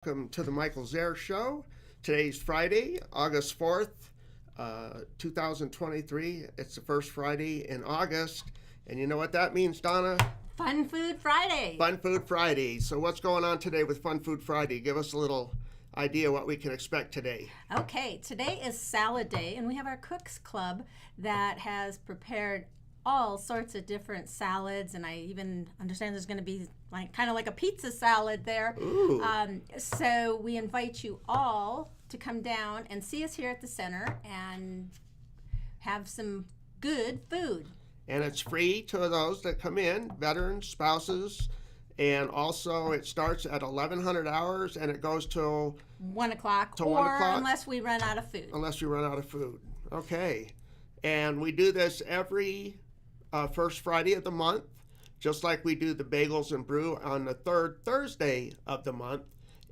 Welcome to the Michael Zehr Show. Today's Friday, August 4th, 2023. It's the first Friday in August. And you know what that means, Donna? Fun Food Friday. Fun Food Friday. So what's going on today with Fun Food Friday? Give us a little idea what we can expect today. Okay, today is Salad Day, and we have our Cooks Club that has prepared all sorts of different salads, and I even understand there's going to be kind of like a pizza salad there. Ooh. So we invite you all to come down and see us here at the center and have some good food. And it's free to those that come in, veterans, spouses, and also it starts at 1100 hours and it goes till 1 o'clock, Till or 1 o'clock? unless we run out of food. unless we run out of food. Okay. And we do this every first Friday of the month, just like we do the bagels and brew on the third Thursday of the month.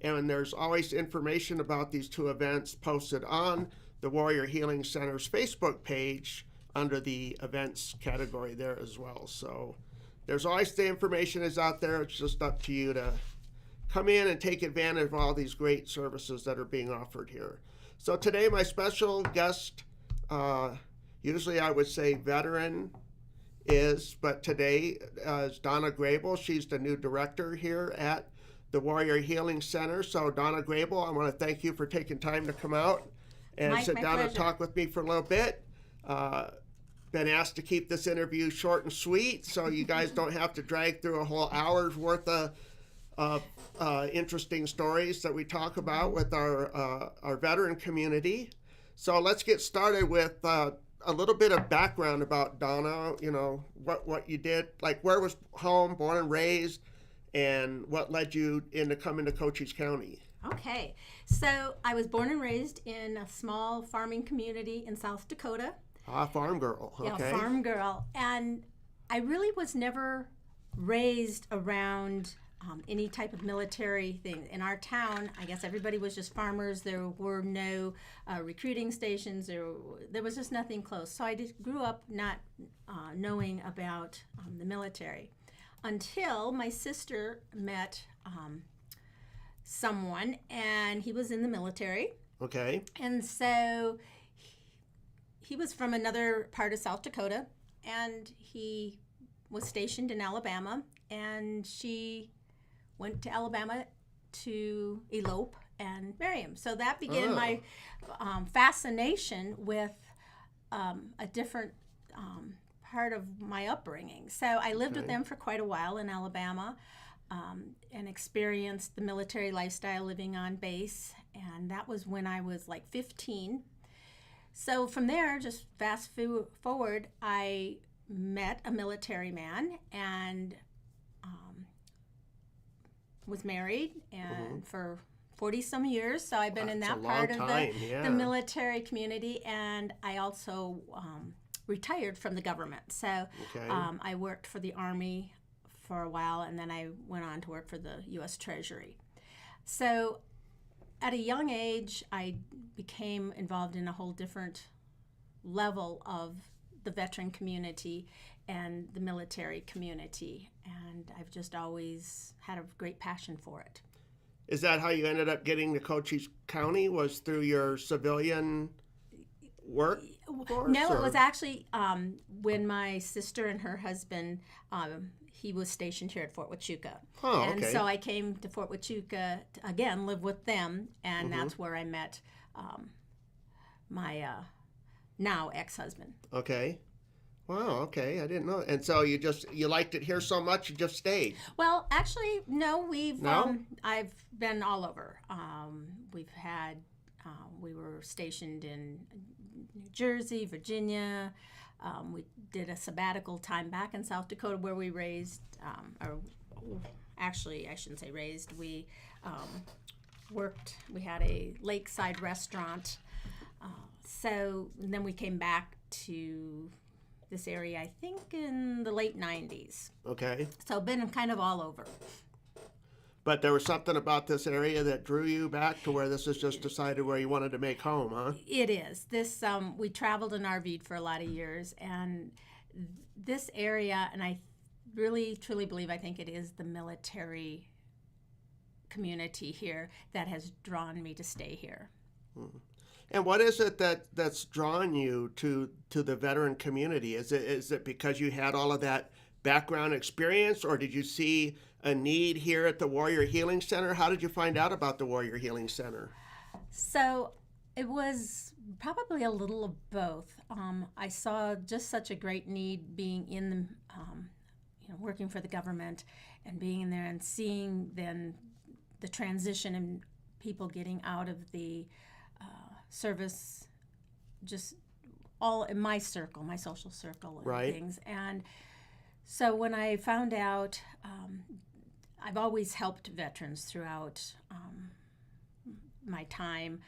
And there's always information about these two events posted on the Warrior Healing Center's Facebook page under the events category there as well. So there's always the information is out there. It's just up to you to come in and take advantage of all these great services that are being offered here. So today my special guest, usually I would say veteran, but today is Donna Grable. She's the new director here at the Warrior Healing Center. So Donna Grable, I want to thank you for taking time to come out and My sit down pleasure. and talk with me for a little bit. Been asked to keep this interview short and sweet so you guys don't have to drag through a whole hour's worth of interesting stories that we talk about with our veteran community. So let's get started with a little bit of background about Donna, you know, what you did, like where was home, born and raised, and what led you into coming to Cochise County. Okay, so I was born and raised in a small farming community in South Dakota. Farm girl, okay. Yeah, farm girl. And I really was never raised around any type of military thing. In our town, I guess everybody was just farmers. There were no recruiting stations. There was just nothing close. So I just grew up not knowing about the military until my sister met someone, and he was in the military. Okay. And so he was from another part of South Dakota, and he was stationed in Alabama, and she went to Alabama to elope and marry him. So that began my fascination with a different part of my upbringing. So I lived with them for quite a while in Alabama and experienced the military lifestyle living on base. And that was when I was like 15. So from there, just fast forward, I met a military man and was married and for 40 some years. So I've been in that part of the military community, and I also retired from the government. So I worked for the Army for a while, and then I went on to work for the U.S. Treasury. So at a young age, I became involved in a whole different level of the veteran community and the military community, and I've just always had a great passion for it. Is that how you ended up getting to Cochise County? Was through your civilian work force? No, it was actually when my sister and her husband, he was stationed here at Fort Huachuca. Oh, and okay. so I came to Fort Huachuca to, again, live with them, and that's where I met my now ex-husband. Okay. Wow, okay. I didn't know. And so you liked it here so much you just stayed. Well, actually, no, No? I've been all over. We were stationed in New Jersey, Virginia. We did a sabbatical time back in South Dakota where we raised, or actually, I shouldn't say raised, we worked, we had a lakeside restaurant. So then we came back to this area, I think, in the late 90s. Okay. So been kind of all over. But there was something about this area that drew you back to where this is just decided where you wanted to make home, huh? It is. This we traveled and RV'd for a lot of years, and this area, and I really truly believe, I think it is the military community here that has drawn me to stay here. And what is it that's drawn you to the veteran community? Is it because you had all of that background experience, or did you see a need here at the Warrior Healing Center? How did you find out about the Warrior Healing Center? So it was probably a little of both. I saw just such a great need being in the, working for the government and being in there and seeing then the transition and people getting out of the service, just all in my circle, my social circle and Right. things. And so when I found out, I've always helped veterans throughout my time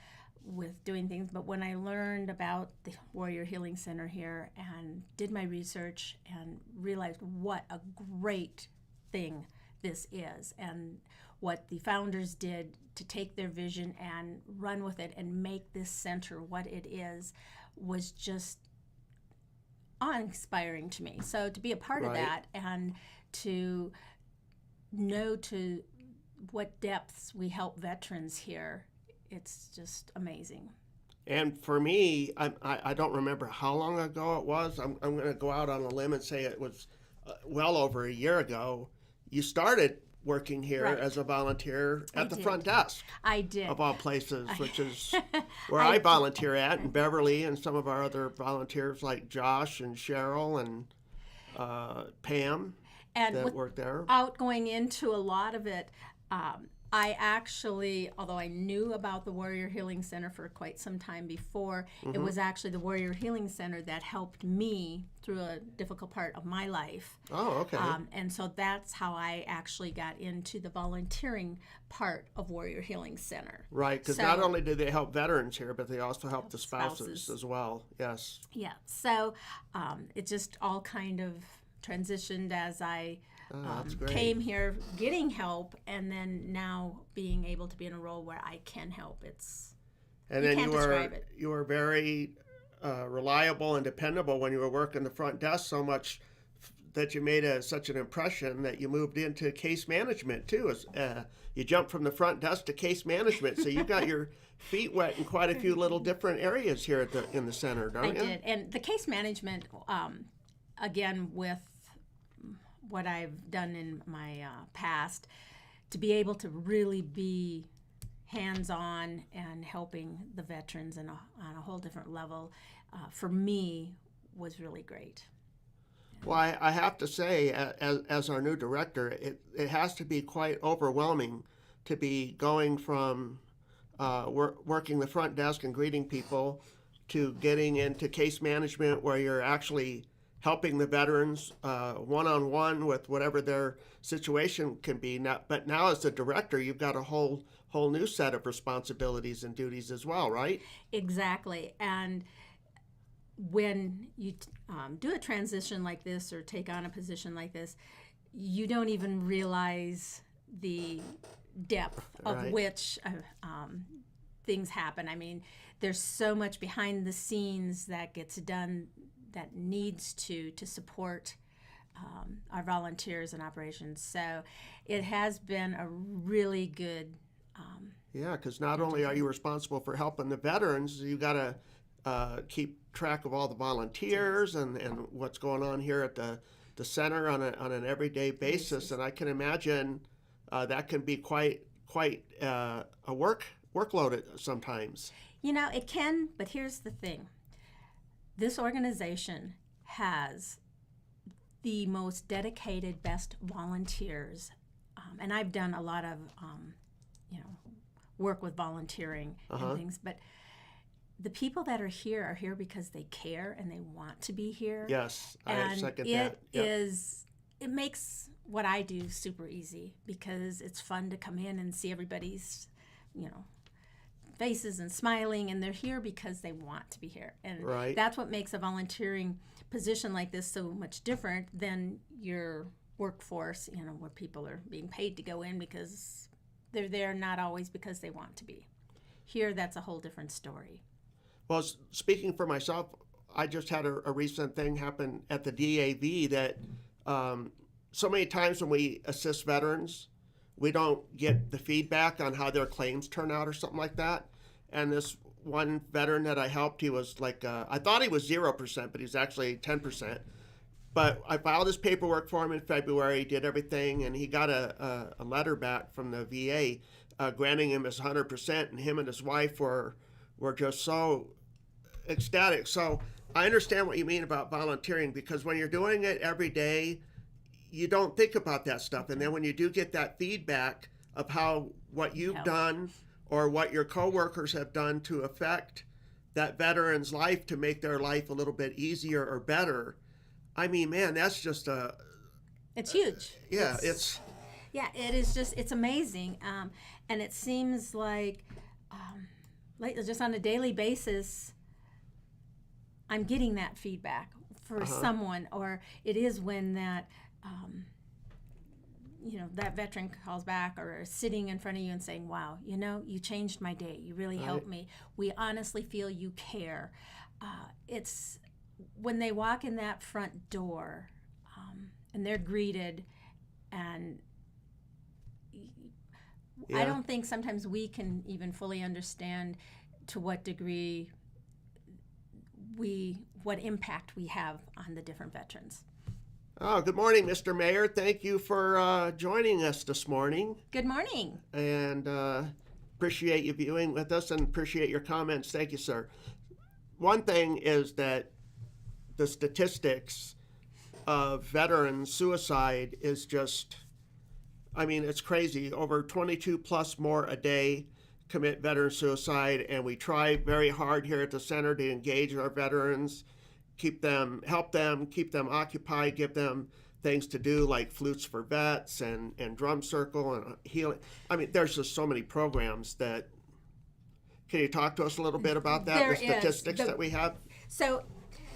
with doing things, but when I learned about the Warrior Healing Center here and did my research and realized what a great thing this is and what the founders did to take their vision and run with it and make this center what it is was just awe-inspiring to me. So to be a part of Right. that and to know to what depths we help veterans here, it's just amazing. And for me, I don't remember how long ago it was. I'm going to go out on a limb and say it was well over a year ago. You started working here Right. as a volunteer I at the did. front desk, I did. of all places, which is where I I volunteer at, and Beverly and some of our other volunteers like Josh and Cheryl and Pam And that work there. without going into a lot of it, I actually, although I knew about the Warrior Healing Center for quite some time before, it was actually the Warrior Healing Center that helped me through a difficult part of my life. Oh, okay. And so that's how I actually got into the volunteering part of Warrior Healing Center. Right, because so- not only do they help veterans here, but they also help the spouses spouses. as well. Yes. Yeah, so it just all kind of transitioned as I That's great. came here getting help, and then now being able to be in a role where I can help. It's And You then can't describe it. you were very reliable and dependable when you were working the front desk, so much that you made such an impression that you moved into case management too. You jumped from the front desk to case management, so you got your feet wet in quite a few little different areas here in the center, don't I you? did, and the case management, again with what I've done in my past, to be able to really be hands-on and helping the veterans on a whole different level, for me, was really great. Well, I have to say, as our new director, it has to be quite overwhelming to be going from working the front desk and greeting people to getting into case management where you're actually helping the veterans one-on-one with whatever their situation can be. But now as the director, you've got a whole new set of responsibilities and duties as well, right? Exactly, and when you do a transition like this or take on a position like this, you don't even realize the depth of Right. which things happen. I mean, there's so much behind the scenes that gets done that needs to support our volunteers and operations. So it has been a really good. Yeah, because not only are you responsible for helping the veterans, you got to keep track of all the volunteers and what's going on here at the center on an everyday basis. And I can imagine that can be quite a workload sometimes. You know, it can, but here's the thing. This organization has the most dedicated, best volunteers. And I've done a lot of, work with volunteering and things, but the people that are here because they care and they want to be here. Yes, I And second it that. Yep. it makes what I do super easy because it's fun to come in and see everybody's, faces and smiling, and they're here because they want to be here. And Right. that's what makes a volunteering position like this so much different than your workforce, where people are being paid to go in because they're there not always because they want to be. Here, that's a whole different story. Well, speaking for myself, I just had a recent thing happen at the DAV that so many times when we assist veterans, we don't get the feedback on how their claims turn out or something like that. And this one veteran that I helped, he was like, I thought he was 0%, but he's actually 10%. But I filed his paperwork for him in February, did everything, and he got a letter back from the VA granting him his 100%, and him and his wife were just so ecstatic. So I understand what you mean about volunteering, because when you're doing it every day, you don't think about that stuff. And then when you do get that feedback of how what you've done or what your coworkers have done to affect that veteran's life to make their life a little bit easier or better, I mean, man, that's just it's huge. Yeah, yeah, it is just, it's amazing. And it seems like just on a daily basis, I'm getting that feedback for someone, or it is when that, that veteran calls back or is sitting in front of you and saying, wow, you changed my day. You really helped me. We honestly feel you care. It's when they walk in that front door and they're greeted, and I don't think sometimes we can even fully understand to what degree what impact we have on the different veterans. Oh, good morning, Mr. Mayor. Thank you for joining us this morning. Good morning. And appreciate you viewing with us and appreciate your comments. Thank you, sir. One thing is that the statistics of veteran suicide is just, I mean, it's crazy. Over 22 plus more a day commit veteran suicide, and we try very hard here at the center to engage our veterans, help them, keep them occupied, give them things to do like Flutes for Vets and Drum Circle and healing. I mean, there's just so many programs that, can you talk to us a little bit about that, the statistics that we have? So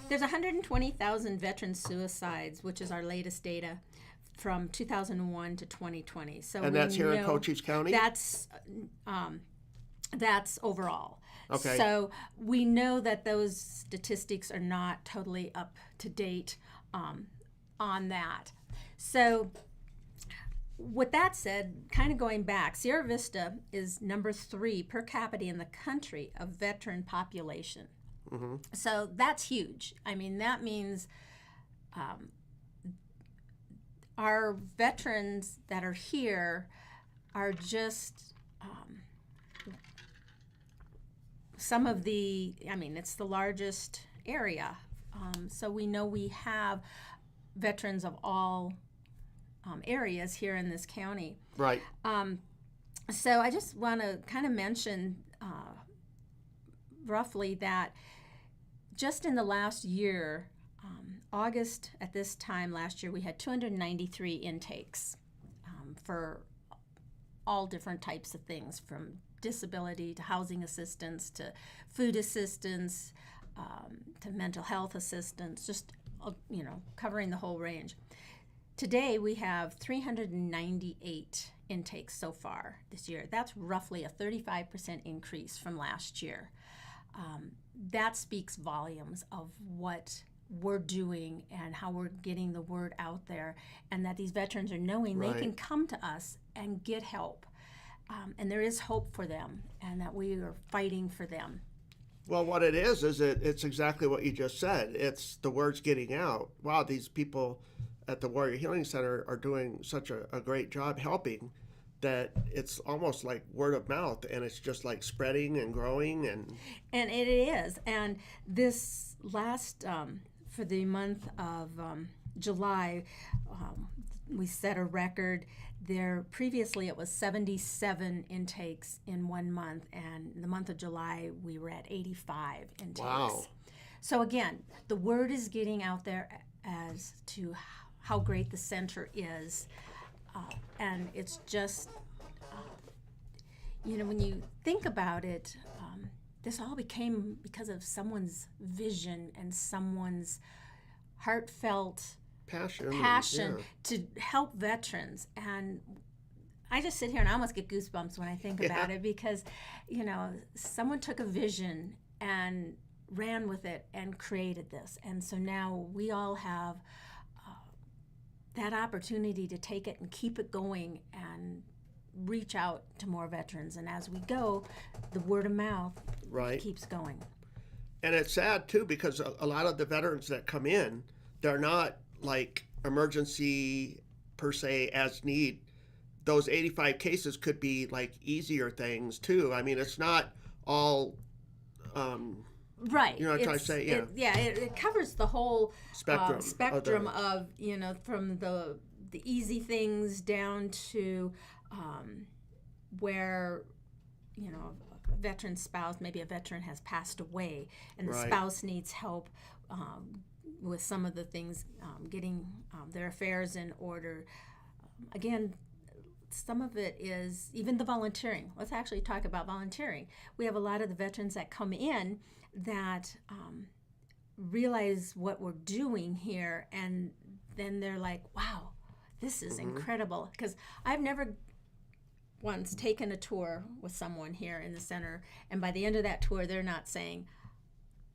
there's 120,000 veteran suicides, which is our latest data from 2001 to 2020. So and that's here in Cochise County? That's overall. Okay. So we know that those statistics are not totally up to date on that. So with that said, kind of going back, Sierra Vista is number 3 per capita in the country of veteran population. Mm-hmm. So that's huge. I mean, that means our veterans that are here are just some of it's the largest area. So we know we have veterans of all areas here in this county. Right. So I just want to kind of mention roughly that just in the last year, August at this time last year, we had 293 intakes for all different types of things, from disability to housing assistance to food assistance to mental health assistance, just covering the whole range. Today we have 398 intakes so far this year. That's roughly a 35% increase from last year. That speaks volumes of what we're doing and how we're getting the word out there, and that these veterans are knowing they can come to us and get help. And there is hope for them, and that we are fighting for them. Well, what it is it's exactly what you just said. It's the word's getting out. Wow, these people at the Warrior Healing Center are doing such a great job helping, that it's almost like word of mouth, and it's just like spreading and growing. And it is. And this last, for the month of July, we set a record. Previously it was 77 intakes in 1 month, and in the month of July we were at 85 intakes. Wow. So again, the word is getting out there as to how great the center is, and it's just, when you think about it, this all became because of someone's vision and someone's heartfelt passion to help veterans. And I just sit here and I almost get goosebumps when I think about it, because someone took a vision and ran with it and created this, and so now we all have that opportunity to take it and keep it going and reach out to more veterans. And as we go, the word of mouth Right. keeps going. And it's sad too, because a lot of the veterans that come in, they're not like emergency per se as need. Those 85 cases could be like easier things too. I mean, it's not all, Right. you know what I'm trying to say? Yeah. It covers the whole Spectrum of, from the easy things down to where, a veteran's spouse, maybe a veteran has passed away and the Right. spouse needs help with some of the things, getting their affairs in order. Again, some of it is even the volunteering. Let's actually talk about volunteering. We have a lot of the veterans that come in that realize what we're doing here, and then they're like, wow, this is incredible. Because I've never once taken a tour with someone here in the center, and by the end of that tour, they're not saying,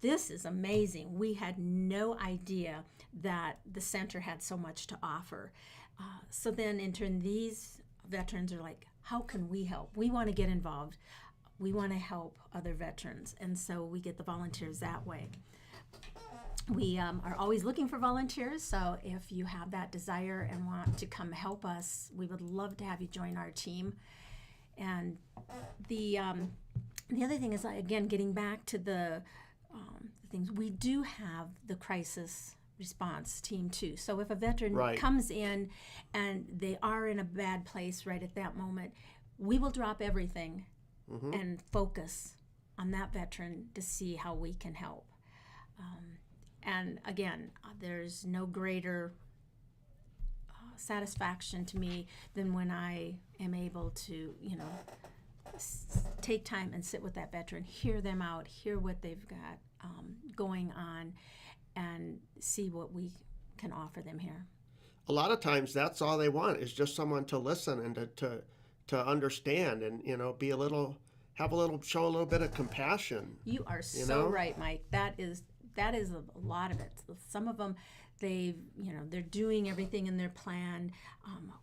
this is amazing. We had no idea that the center had so much to offer. So then in turn, these veterans are like, how can we help? We want to get involved. We want to help other veterans. And so we get the volunteers that way. We are always looking for volunteers, so if you have that desire and want to come help us, we would love to have you join our team. And the other thing is, again, getting back to the things, we do have the crisis response team too. So if a veteran Right. comes in and they are in a bad place right at that moment, we will drop everything and focus on that veteran to see how we can help. And again, there's no greater satisfaction to me than when I am able to, take time and sit with that veteran, hear them out, hear what they've got going on, and see what we can offer them here. A lot of times that's all they want is just someone to listen and to understand and, show a little bit of compassion. You are so right, Mike. That is a lot of it. Some of them, they're doing everything in their plan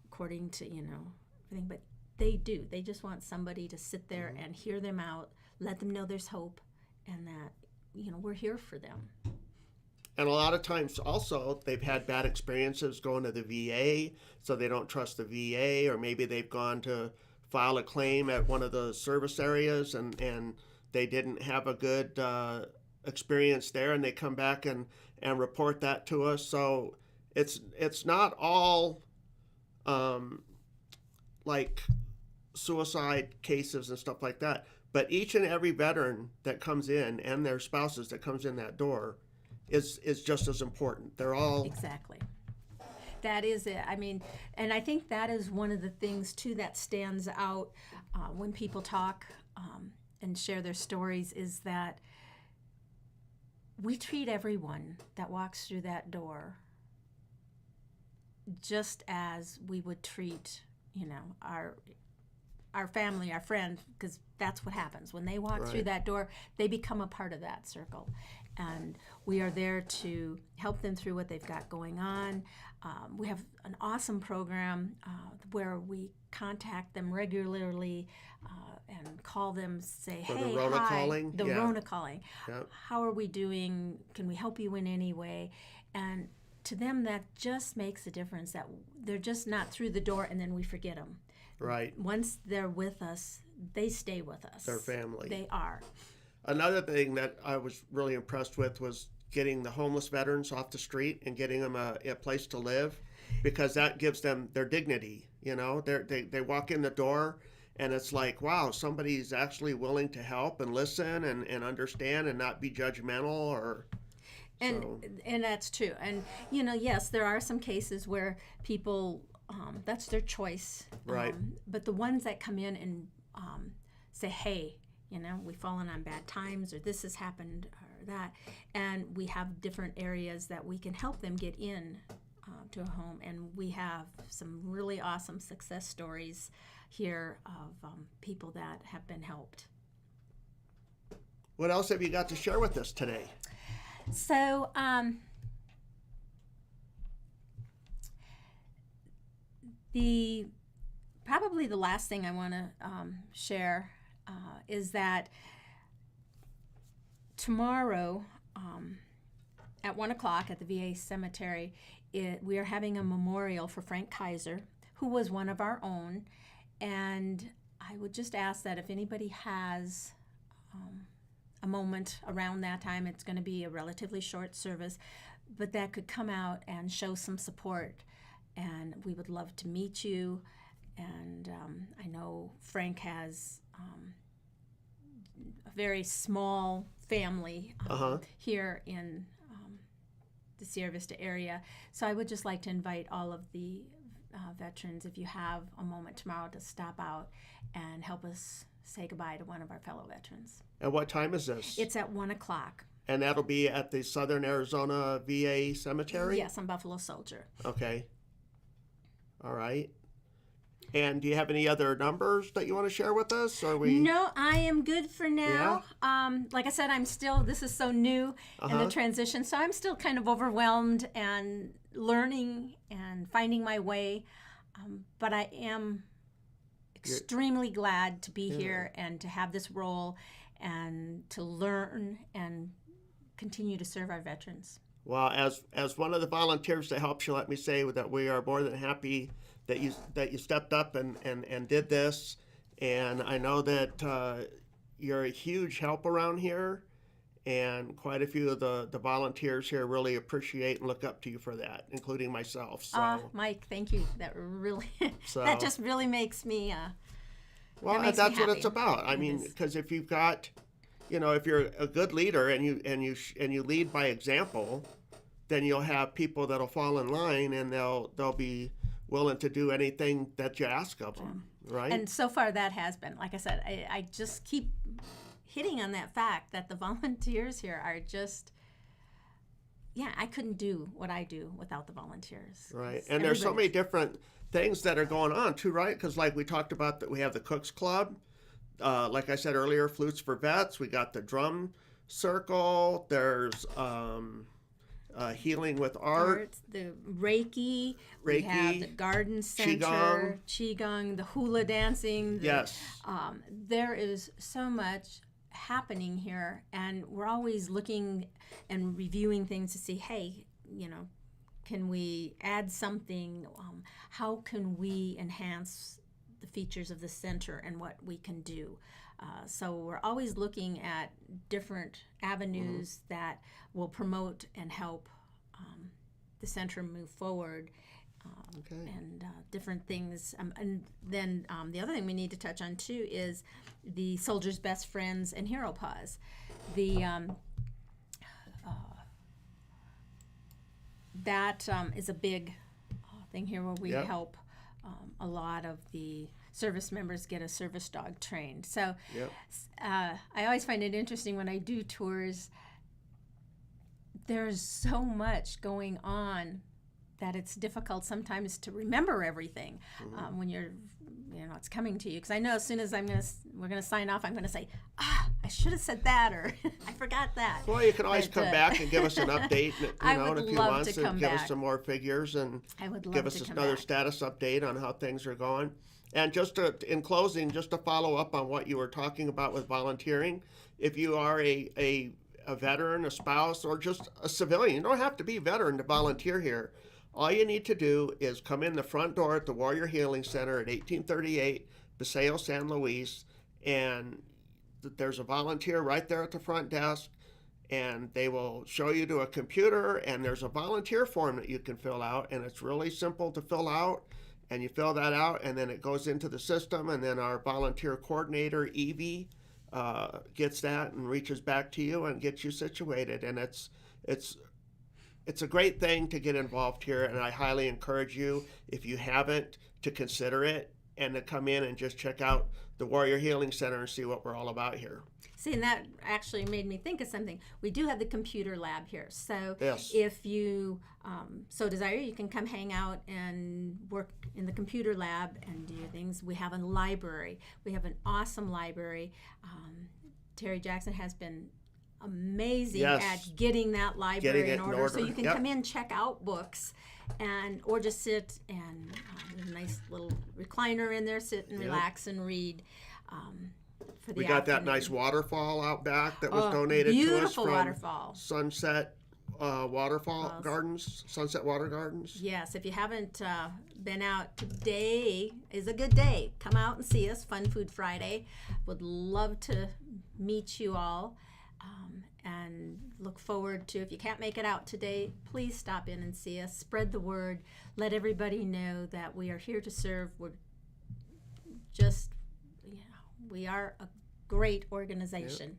according to, everything, but they just want somebody to sit there and hear them out, let them know there's hope, and that, we're here for them. And a lot of times also they've had bad experiences going to the VA, so they don't trust the VA, or maybe they've gone to file a claim at one of the service areas and they didn't have a good experience there, and they come back and report that to us. So it's not all like suicide cases and stuff like that, but each and every veteran that comes in and their spouses that comes in that door is just as important. They're all Exactly. That is it. I mean, and I think that is one of the things too that stands out when people talk and share their stories, is that we treat everyone that walks through that door just as we would treat, our family, our friends, because that's what happens. When they walk through that door, they become a part of that circle. And we are there to help them through what they've got going on. We have an awesome program where we contact them regularly and call them, say, For hey, the Rona hi. calling? The Yeah. Rona calling. Yep. How are we doing? Can we help you in any way? And to them, that just makes a difference, that they're just not through the door and then we forget them. right. Once they're with us, they stay with us. Their family. They are. Another thing that I was really impressed with was getting the homeless veterans off the street and getting them a place to live, because that gives them their dignity. They walk in the door and it's like, wow, somebody's actually willing to help and listen and understand and not be judgmental And that's true. And, yes, there are some cases where people, that's their choice. Right. But the ones that come in and say, hey, we've fallen on bad times, or this has happened, or that, and we have different areas that we can help them get in to a home. And we have some really awesome success stories here of people that have been helped. What else have you got to share with us today? So, the probably the last thing I want to share is that tomorrow at 1 o'clock at the VA cemetery, we are having a memorial for Frank Kaiser, who was one of our own. And I would just ask that if anybody has a moment around that time, it's going to be a relatively short service, but that could come out and show some support. And we would love to meet you. And I know Frank has a very small family here in the Sierra Vista area. So I would just like to invite all of the veterans, if you have a moment tomorrow, to stop out and help us say goodbye to one of our fellow veterans. And what time is this? It's at 1 o'clock. And that'll be at the Southern Arizona VA Cemetery? Yes, on Buffalo Soldier. Okay. All right. And do you have any other numbers that you want to share with us? Or No, I am good for now. Yeah? Like I said, this is so new in the transition, so I'm still kind of overwhelmed and learning and finding my way. But I am extremely glad to be here and to have this role and to learn and continue to serve our veterans. Well, as one of the volunteers that helps you, let me say that we are more than happy that you stepped up and did this. And I know that you're a huge help around here, and quite a few of the volunteers here really appreciate and look up to you for that, including myself. So, Mike, thank you. That really, So- that just really makes me. well, makes that's me what happy. it's about. I It mean, is. because if you've got, if you're a good leader and you lead by example, then you'll have people that'll fall in line and they'll be willing to do anything that you ask of them, right? And so far that has been, like I said, I just keep hitting on that fact that the volunteers here are just, I couldn't do what I do without the volunteers. Right, It's and there's so many everybody. different things that are going on too, right? Because like we talked about, that we have the Cooks Club, like I said earlier, Flutes for Vets. We got the Drum Circle. There's Healing with Art. The Reiki, we have the Garden Center, Qigong, the hula dancing. Yes. There is so much happening here, and we're always looking and reviewing things to see, hey, can we add something? How can we enhance the features of the center and what we can do? So we're always looking at different avenues that will promote and help the center move forward. And different things. And then the other thing we need to touch on too is the Soldiers' Best Friends and Hero Paws. That is a big thing here where we help a lot of the service members get a service dog trained. So I always find it interesting when I do tours. There's so much going on that it's difficult sometimes to remember everything when you're, it's coming to you. Because I know as soon as we're gonna sign off, I'm gonna say, I should have said that, or I forgot that. Well, you can always come back and give us an update, I would if you love want to to come give back. us some more figures and I would love give us to come another back. status update on how things are going. And in closing, just to follow up on what you were talking about with volunteering, if you are a veteran, a spouse, or just a civilian, you don't have to be a veteran to volunteer here. All you need to do is come in the front door at the Warrior Healing Center at 1838 Paseo San Luis, and there's a volunteer right there at the front desk, and they will show you to a computer, and there's a volunteer form that you can fill out, and it's really simple to fill out, and you fill that out, and then it goes into the system, and then our volunteer coordinator, Evie, gets that and reaches back to you and gets you situated. And it's a great thing to get involved here, and I highly encourage you, if you haven't, to consider it and to come in and just check out the Warrior Healing Center and see what we're all about here. See, and that actually made me think of something. We do have the computer lab here. So Yes. if you so desire, you can come hang out and work in the computer lab and do things. We have a library. We have an awesome library. Terry Jackson has been amazing Yes. at getting that library Getting it in in order. So order. you can Yep. come in, check out books, or just sit and there's a nice little recliner in there, sit and Yep. relax and read. For the We got that afternoon. nice waterfall out back that was Oh, donated to us beautiful from waterfall. Sunset Waterfall Falls. Gardens, Sunset Water Gardens. Yes, if you haven't been out, today is a good day. Come out and see us, Fun Food Friday. Would love to meet you all, and look forward to, if you can't make it out today, please stop in and see us. Spread the word. Let everybody know that we are here to serve. We're just, we are a great organization.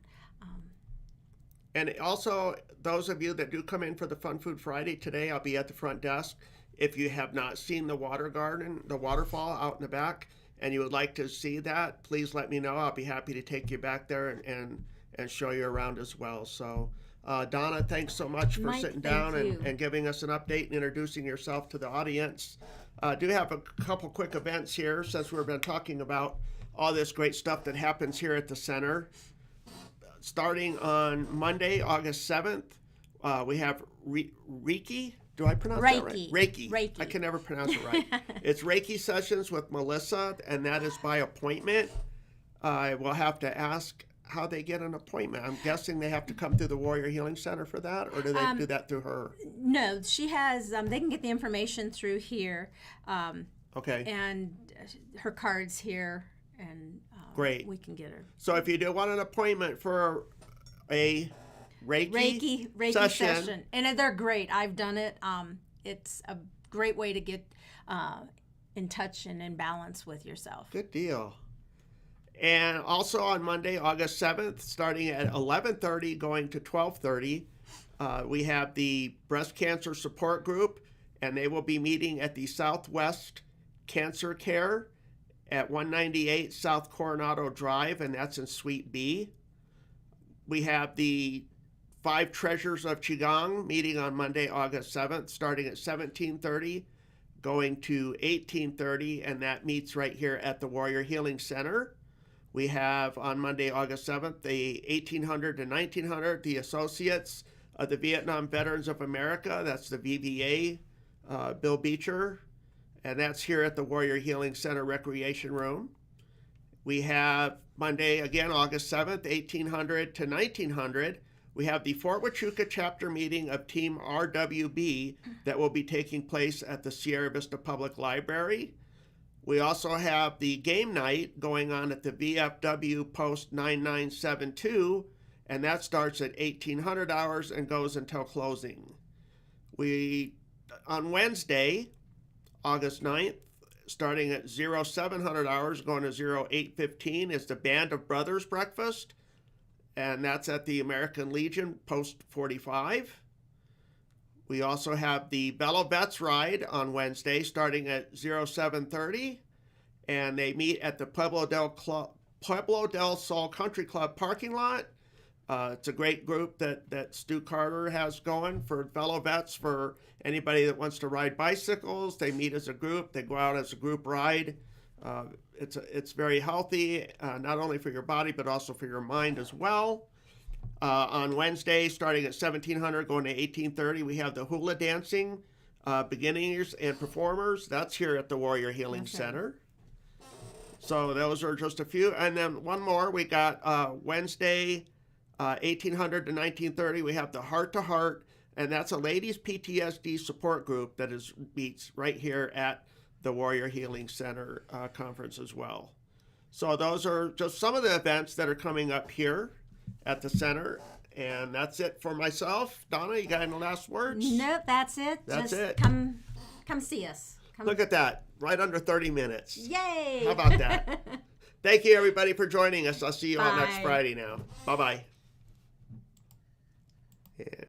And also, those of you that do come in for the Fun Food Friday today, I'll be at the front desk. If you have not seen the water garden, the waterfall out in the back, and you would like to see that, please let me know. I'll be happy to take you back there and show you around as well. So, Donna, thanks so much for Mike, sitting thank down you. and giving us an update and introducing yourself to the audience. Do have a couple quick events here since we've been talking about all this great stuff that happens here at the center. Starting on Monday, August 7th, we have Reiki. Do I pronounce that right? Reiki. Reiki. I can never pronounce it right. It's Reiki sessions with Melissa, and that is by appointment. I will have to ask how they get an appointment. I'm guessing they have to come through the Warrior Healing Center for that, or do they do that through her? No, she has, they can get the information through here. Okay. And her card's here, and Great. we can get her. So if you do want an appointment for a Reiki session. And they're great. I've done it. It's a great way to get in touch and in balance with yourself. Good deal. And also on Monday, August 7th, starting at 11:30, going to 12:30, we have the Breast Cancer Support Group, and they will be meeting at the Southwest Cancer Care at 198 South Coronado Drive, and that's in Suite B. We have the 5 Treasures of Qigong meeting on Monday, August 7th, starting at 17:30, going to 18:30, and that meets right here at the Warrior Healing Center. We have on Monday, August 7th, the 1800 to 1900, the Associates of the Vietnam Veterans of America. That's the VVA, Bill Beecher, and that's here at the Warrior Healing Center Recreation Room. We have Monday, again, August 7th, 1800 to 1900. We have the Fort Huachuca chapter meeting of Team RWB that will be taking place at the Sierra Vista Public Library. We also have the game night going on at the VFW Post 9972, and that starts at 1800 hours and goes until closing. On Wednesday, August 9th, starting at 0700 hours, going to 0815, is the Band of Brothers Breakfast, and that's at the American Legion, Post 45. We also have the Bello Vets Ride on Wednesday, starting at 0730, and they meet at the Pueblo del Sol Country Club parking lot. It's a great group that Stu Carter has going for fellow vets, for anybody that wants to ride bicycles. They meet as a group. They go out as a group ride. It's very healthy, not only for your body, but also for your mind as well. On Wednesday, starting at 1700, going to 1830, we have the hula dancing beginners and performers. That's here at the Warrior Healing Center. So those are just a few. And then one more, we got Wednesday, 1800 to 1930, we have the Heart to Heart, and that's a ladies PTSD support group that meets right here at the Warrior Healing Center conference as well. So those are just some of the events that are coming up here at the center, and that's it for myself. Donna, you got any last words? Nope, that's it. That's Just it. Come see us. Look at that, right under 30 minutes. Yay! How about that? Thank you, everybody, for joining us. I'll see you all next Bye. Friday now. Bye-bye. Yeah.